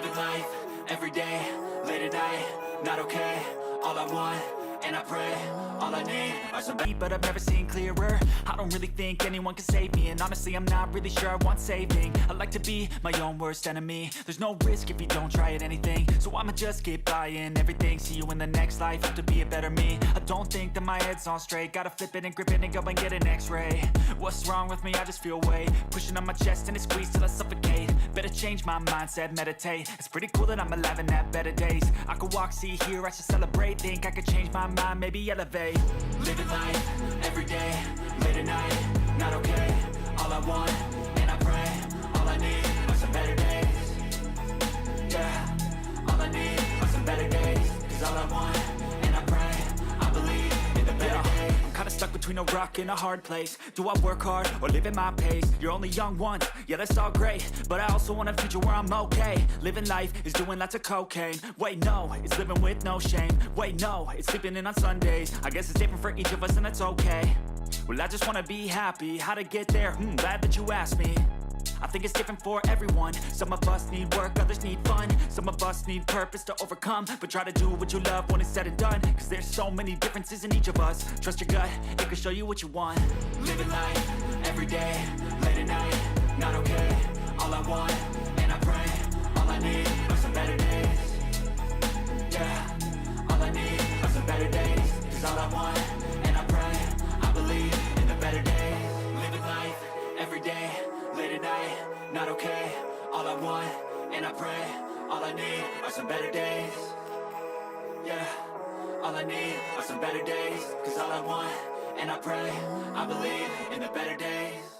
Living life, everyday, late at night, not okay. All I want, and I pray, all I need are some but I've never seen clearer. I don't really think anyone can save me, and honestly I'm not really sure I want saving. I like to be my own worst enemy. There's no risk if you don't try at anything, so I'ma just get buying everything. See you in the next life, have to be a better me. I don't think that my head's on straight, gotta flip it and grip it and go and get an x-ray. What's wrong with me? I just feel weight pushing on my chest and it squeezes till I suffocate. Better change my mindset, meditate. It's pretty cool that I'm alive and have better days. I could walk, see, hear, I should celebrate. Think I could change my mind, maybe elevate. Living life, everyday, late at night, not okay. All I want, and I pray, all I need are some better days. Yeah, all I need are some better days. Cause all I want, and I pray, I believe in the better days. I'm kinda stuck between a rock and a hard place. Do I work hard or live at my pace? You're only young once, yeah that's all great, but I also want a future where I'm okay. Living life is doing lots of cocaine. Wait no, it's living with no shame. Wait no, it's sleeping in on Sundays. I guess it's different for each of us and that's okay. Well I just wanna be happy, how to get there? Glad that you asked me. I think it's different for everyone. Some of us need work, others need fun. Some of us need purpose to overcome. But try to do what you love when it's said and done. Cause there's so many differences in each of us. Trust your gut, it can show you what you want. Living life, everyday, late at night, not okay. All I want, and I pray, all I need are some better days. Yeah, all I need are some better days. Cause all I want, and I pray, I believe in the better days. Living life, everyday, late at night, not okay. All I want, and I pray, all I need are some better days. Yeah, all I need are some better days. Cause all I want, and I pray, I believe in the better days.